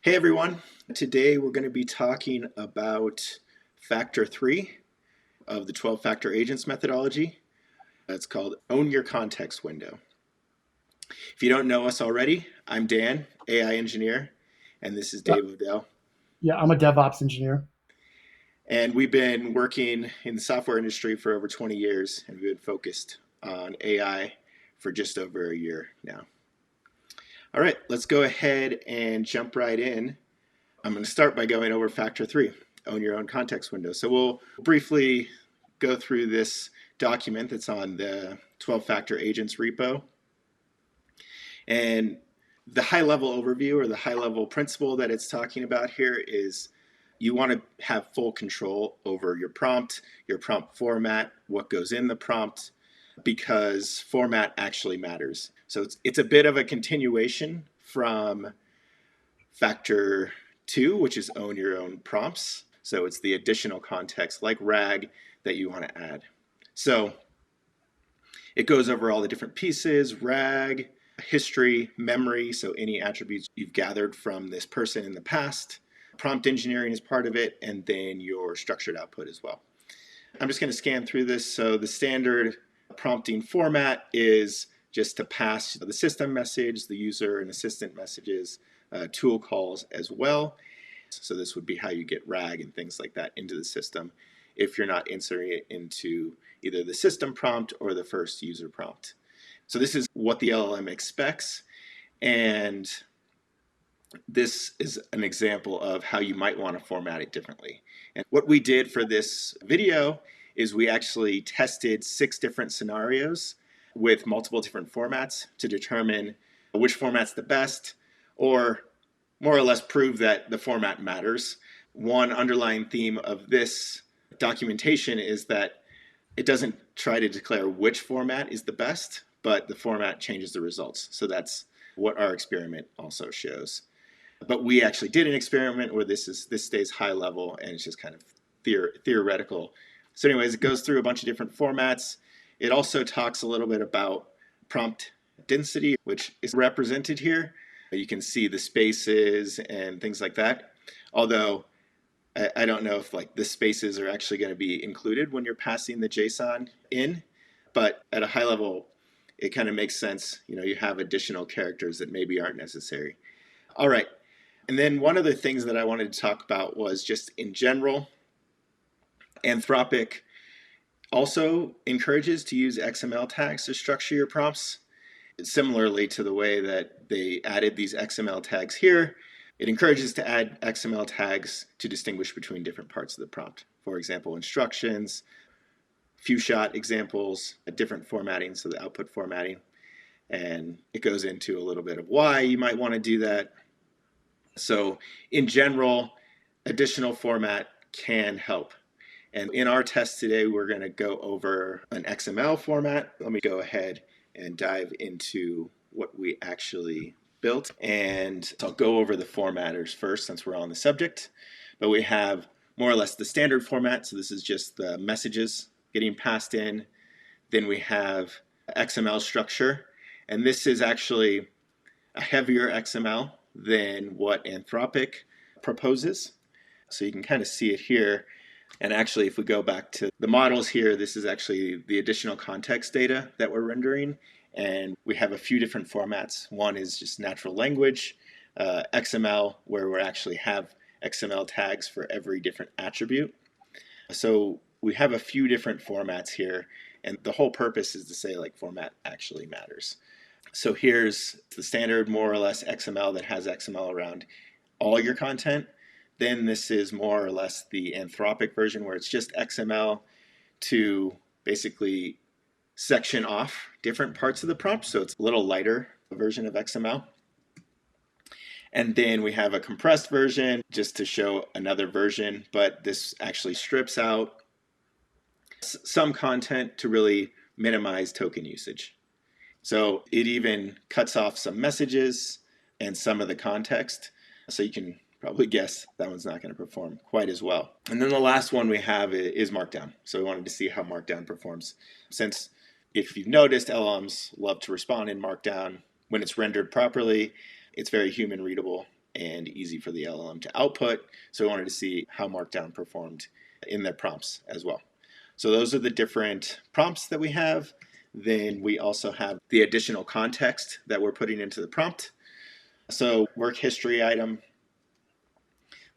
Hey everyone, today we're going to be talking about factor 3 of the 12 factor agents methodology. It's called Own Your Context Window. If you don't know us already, I'm Dan, AI engineer, and this is Yeah, Dave Odell. yeah, I'm a DevOps engineer. And we've been working in the software industry for over 20 years, and we've been focused on AI for just over a year now. All right, let's go ahead and jump right in. I'm going to start by going over factor 3, own your own context window. So we'll briefly go through this document that's on the 12 factor agents repo. And the high level overview or the high level principle that it's talking about here is you want to have full control over your prompt format, what goes in the prompt, because format actually matters. So it's a bit of a continuation from factor 2, which is own your own prompts. So it's the additional context like RAG that you want to add. So it goes over all the different pieces, RAG, history, memory, so any attributes you've gathered from this person in the past. Prompt engineering is part of it, and then your structured output as well. I'm just going to scan through this. So the standard prompting format is just to pass the system message, the user and assistant messages, tool calls as well. So this would be how you get RAG and things like that into the system if you're not inserting it into either the system prompt or the first user prompt. So this is what the LLM expects, and this is an example of how you might want to format it differently. And what we did for this video is we actually tested 6 different scenarios with multiple different formats to determine which format's the best, or more or less prove that the format matters. One underlying theme of this documentation is that it doesn't try to declare which format is the best, but the format changes the results. So that's what our experiment also shows. But we actually did an experiment where this stays high level and it's just kind of theoretical. So anyways, it goes through a bunch of different formats. It also talks a little bit about prompt density, which is represented here. You can see the spaces and things like that. Although I don't know if like the spaces are actually going to be included when you're passing the JSON in, but at a high level, it kind of makes sense. You have additional characters that maybe aren't necessary. All right. And then one of the things that I wanted to talk about was just in general, Anthropic also encourages to use XML tags to structure your prompts. Similarly to the way that they added these XML tags here, it encourages to add XML tags to distinguish between different parts of the prompt. For example, instructions, few shot examples, a different formatting, so the output formatting. And it goes into a little bit of why you might want to do that. So in general, additional format can help. And in our test today, we're going to go over an XML format. Let me go ahead and dive into what we actually built. And I'll go over the formatters first since we're on the subject. But we have more or less the standard format. So this is just the messages getting passed in. Then we have XML structure. And this is actually a heavier XML than what Anthropic proposes. So you can kind of see it here. And actually, if we go back to the models here, this is actually the additional context data that we're rendering. And we have a few different formats. One is just natural language, XML, where we actually have XML tags for every different attribute. So we have a few different formats here. And the whole purpose is to say like format actually matters. So here's the standard, more or less, XML that has XML around all your content. Then this is more or less the Anthropic version where it's just XML to basically section off different parts of the prompt. So it's a little lighter version of XML. And then we have a compressed version just to show another version, but this actually strips out some content to really minimize token usage. So it even cuts off some messages and some of the context. So you can probably guess that one's not going to perform quite as well. And then the last one we have is Markdown. So we wanted to see how Markdown performs. Since if you've noticed, LLMs love to respond in Markdown when it's rendered properly. It's very human readable. and easy for the LLM to output. So we wanted to see how Markdown performed in their prompts as well. So those are the different prompts that we have. Then we also have the additional context that we're putting into the prompt. So work history item.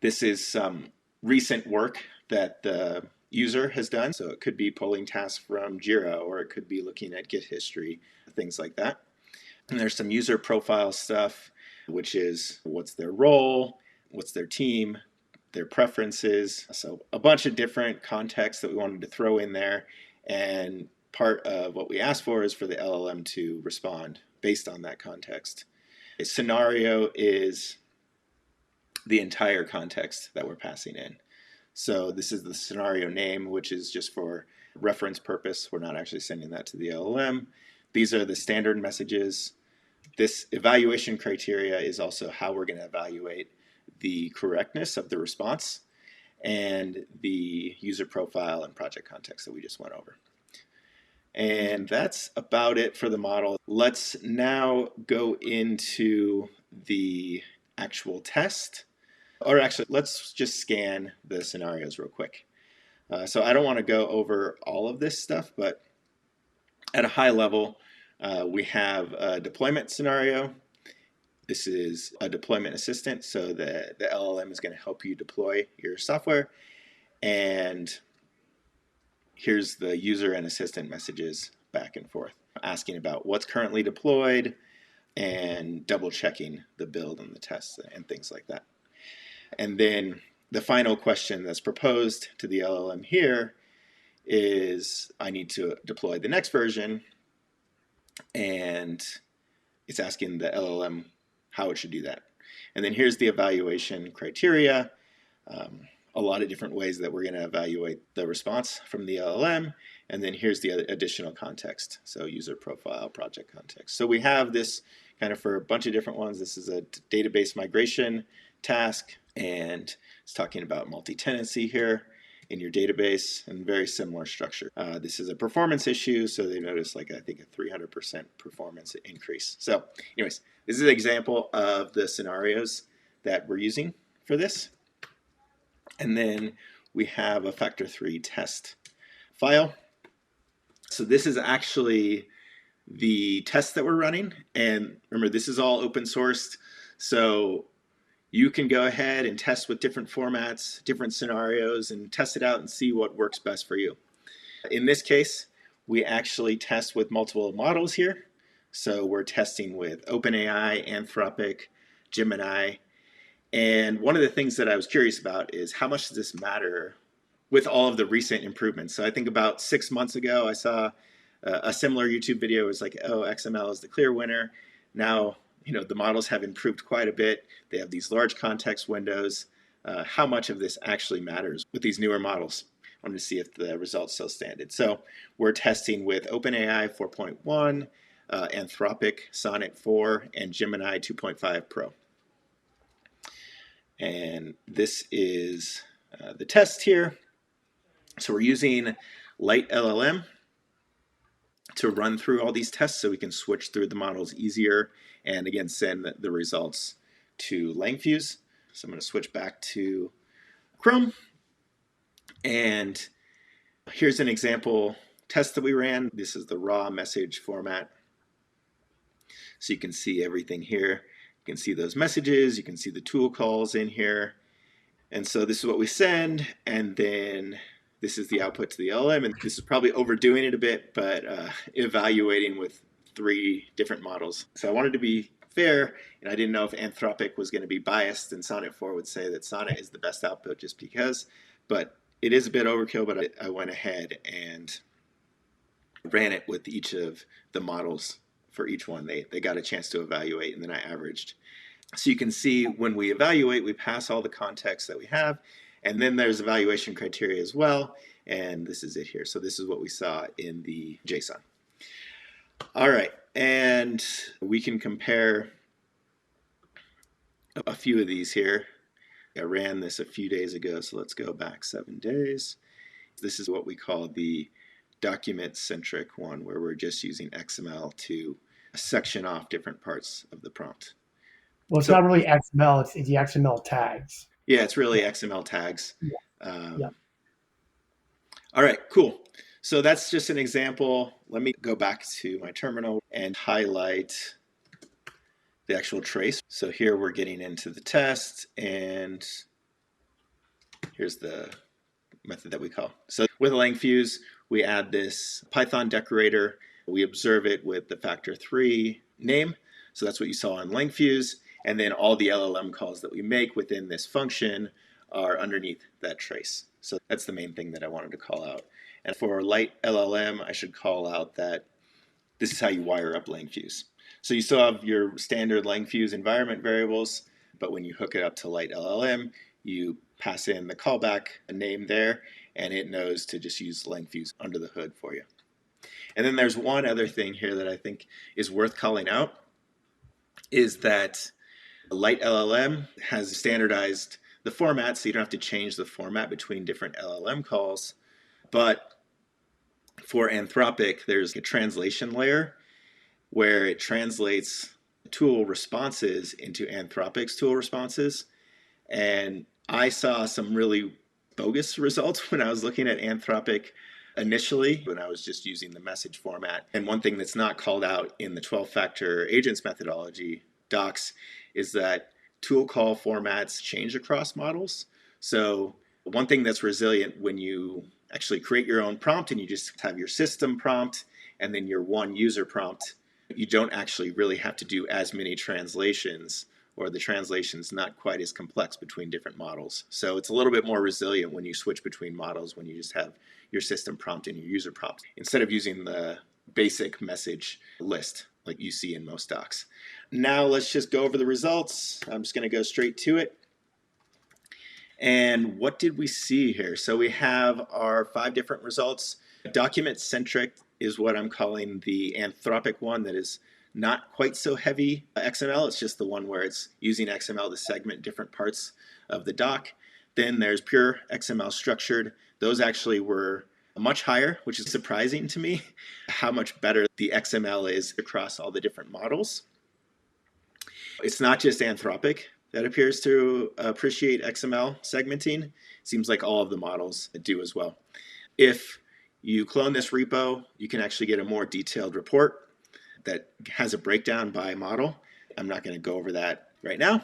This is some recent work that the user has done. So it could be pulling tasks from Jira, or it could be looking at Git history, things like that. And there's some user profile stuff, which is what's their role, what's their team, their preferences. So a bunch of different contexts that we wanted to throw in there. And part of what we asked for is for the LLM to respond based on that context. A scenario is the entire context that we're passing in. So this is the scenario name, which is just for reference purpose. We're not actually sending that to the LLM. These are the standard messages. This evaluation criteria is also how we're going to evaluate the correctness of the response, and the user profile and project context that we just went over. And that's about it for the model. Let's now go into the actual test. Or actually, let's just scan the scenarios real quick. So I don't want to go over all of this stuff, but at a high level, we have a deployment scenario. This is a deployment assistant, so the LLM is going to help you deploy your software. And here's the user and assistant messages back and forth, asking about what's currently deployed and double checking the build and the tests and things like that. And then the final question that's proposed to the LLM here is, I need to deploy the next version, and it's asking the LLM how it should do that. And then here's the evaluation criteria, a lot of different ways that we're going to evaluate the response from the LLM. And then here's the additional context, so user profile, project context. So we have this kind of for a bunch of different ones. This is a database migration task, and it's talking about multi-tenancy here in your database, and very similar structure. This is a performance issue, so they notice like I think a 300% performance increase. So anyways, this is an example of the scenarios that we're using for this. And then we have a factor 3 test file. So this is actually the test that we're running. And remember, this is all open sourced. So you can go ahead and test with different formats, different scenarios, and test it out and see what works best for you. In this case, we actually test with multiple models here. So we're testing with OpenAI, Anthropic, Gemini. And one of the things that I was curious about is how much does this matter with all of the recent improvements? So I think about 6 months ago, I saw a similar YouTube video. It was like, oh, XML is the clear winner. Now, the models have improved quite a bit. They have these large context windows. How much of this actually matters with these newer models? I wanted to see if the results still stand. So we're testing with OpenAI 4.1, Anthropic Sonnet 4, and Gemini 2.5 Pro. And this is the test here. So we're using Light LLM to run through all these tests so we can switch through the models easier and again send the results to LangFuse. So I'm going to switch back to Chrome, and here's an example test that we ran. This is the raw message format, so you can see everything here. You can see those messages, you can see the tool calls in here, and so this is what we send, and then this is the output to the LLM, and this is probably overdoing it a bit, but evaluating with 3 different models. So I wanted to be fair, and I didn't know if Anthropic was going to be biased, and Sonnet 4 would say that Sonnet is the best output just because, but it is a bit overkill, but I went ahead and ran it with each of the models for each one. They got a chance to evaluate, and then I averaged. So you can see when we evaluate, we pass all the context that we have, and then there's evaluation criteria as well, and this is it here. So this is what we saw in the JSON. All right, and we can compare a few of these here. I ran this a few days ago, so let's go back 7 days. This is what we call the document-centric one, where we're just using XML to section off different parts of the prompt. Well, it's So not really XML. It's the XML tags. yeah, it's Yeah. really XML tags. Yeah. Yeah. Um, all right, cool. So that's just an example. Let me go back to my terminal and highlight the actual trace. So here we're getting into the test, and here's the method that we call. So with a LangFuse, we add this Python decorator. We observe it with the factor3 name. So that's what you saw in LangFuse. And then all the LLM calls that we make within this function are underneath that trace. So that's the main thing that I wanted to call out. And for light LLM, I should call out that this is how you wire up LangFuse. So you still have your standard LangFuse environment variables, but when you hook it up to light LLM, you pass in the callback name there, and it knows to just use LangFuse under the hood for you. And then there's one other thing here that I think is worth calling out, is that light LLM has standardized the format, so you don't have to change the format between different LLM calls. But for Anthropic, there's a translation layer where it translates tool responses into Anthropic's tool responses. And I saw some really bogus results when I was looking at Anthropic initially, when I was just using the message format. And one thing that's not called out in the 12-factor agents methodology docs is that tool call formats change across models. So one thing that's resilient when you actually create your own prompt and you just have your system prompt and then your one user prompt, you don't actually really have to do as many translations, or the translation's not quite as complex between different models. So it's a little bit more resilient when you switch between models, when you just have your system prompt and your user prompt, instead of using the basic message list like you see in most docs. Now let's just go over the results. I'm just going to go straight to it. And what did we see here? So we have our 5 different results. Document-centric is what I'm calling the Anthropic one, that is not quite so heavy XML. It's just the one where it's using XML to segment different parts of the doc. Then there's pure XML structured. Those actually were much higher, which is surprising to me, how much better the XML is across all the different models. It's not just Anthropic that appears to appreciate XML segmenting. It seems like all of the models do as well. If you clone this repo, you can actually get a more detailed report that has a breakdown by model. I'm not going to go over that right now.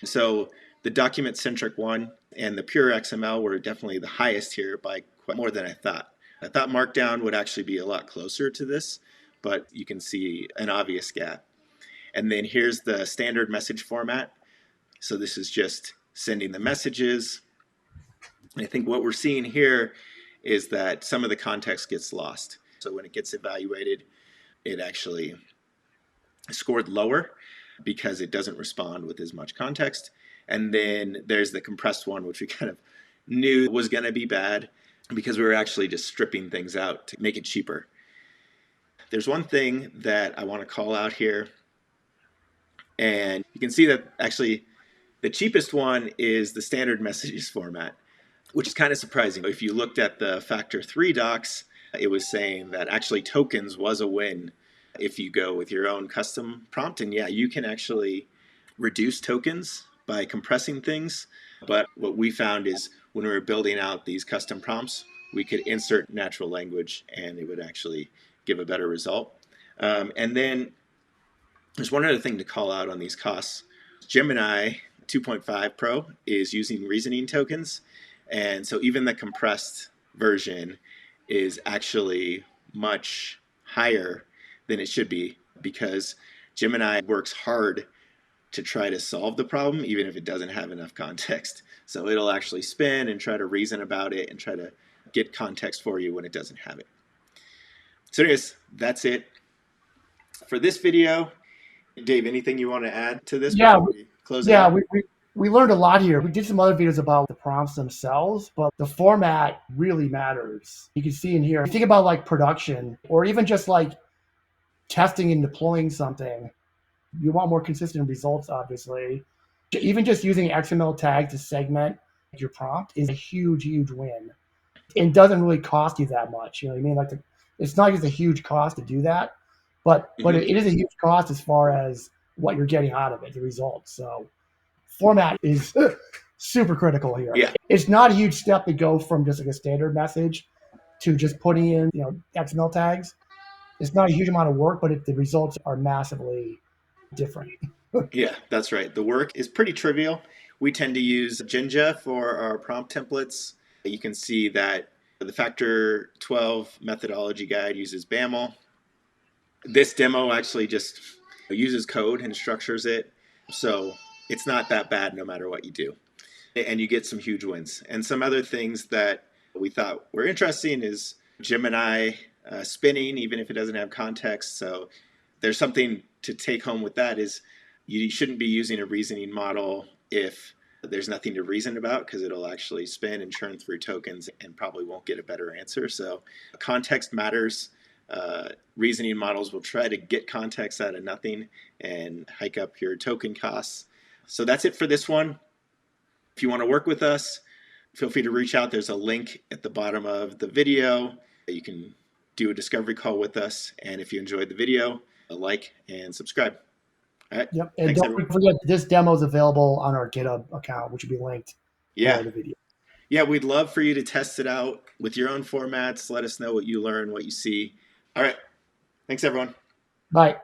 So the document-centric one and the pure XML were definitely the highest here by quite more than I thought. I thought Markdown would actually be a lot closer to this, but you can see an obvious gap. And then here's the standard message format. So this is just sending the messages. I think what we're seeing here is that some of the context gets lost. So when it gets evaluated, it actually scored lower because it doesn't respond with as much context. And then there's the compressed one, which we kind of knew was going to be bad because we were actually just stripping things out to make it cheaper. There's one thing that I want to call out here. And you can see that actually the cheapest one is the standard messages format, which is kind of surprising. If you looked at the factor3 docs, it was saying that actually tokens was a win if you go with your own custom prompt. And yeah, you can actually reduce tokens by compressing things. But what we found is when we were building out these custom prompts, we could insert natural language and it would actually give a better result. And then there's one other thing to call out on these costs. Gemini 2.5 Pro is using reasoning tokens. And so even the compressed version is actually much higher than it should be because Gemini works hard to try to solve the problem, even if it doesn't have enough context. So it'll actually spin and try to reason about it and try to get context for you when it doesn't have it. So anyways, that's it for this video. Dave, anything you want to add to this Yeah. before we close it Yeah. out? We learned a lot here. We did some other videos about the prompts themselves, but the format really matters. You can see in here, if you think about like production or even just like testing and deploying something, you want more consistent results, obviously. Even just using XML tags to segment your prompt is a huge, huge win. It doesn't really cost you that much. You know what I mean? It's not just a huge cost to do that, but Mm-hmm. it is a huge cost as far as what you're getting out of it, the results. So format is super critical here. Yeah. It's not a huge step to go from just like a standard message to just putting in, XML tags. It's not a huge amount of work, but the results are massively different. Yeah, that's right. The work is pretty trivial. We tend to use Jinja for our prompt templates. You can see that the Factor 12 methodology guide uses BAML. This demo actually just uses code and structures it. So it's not that bad no matter what you do. And you get some huge wins. And some other things that we thought were interesting is Gemini spinning, even if it doesn't have context. So there's something to take home with that is you shouldn't be using a reasoning model if there's nothing to reason about, because it'll actually spin and churn through tokens and probably won't get a better answer. So context matters. Reasoning models will try to get context out of nothing and hike up your token costs. So that's it for this one. If you want to work with us, feel free to reach out. There's a link at the bottom of the video. You can do a discovery call with us. And if you enjoyed the video, like and subscribe. All right. Yep. And Thanks, don't everyone. forget, this demo is available on our GitHub account, which will be linked below Yeah. the video. Yeah, we'd love for you to test it out with your own formats. Let us know what you learn, what you see. All right. Thanks, everyone. Bye.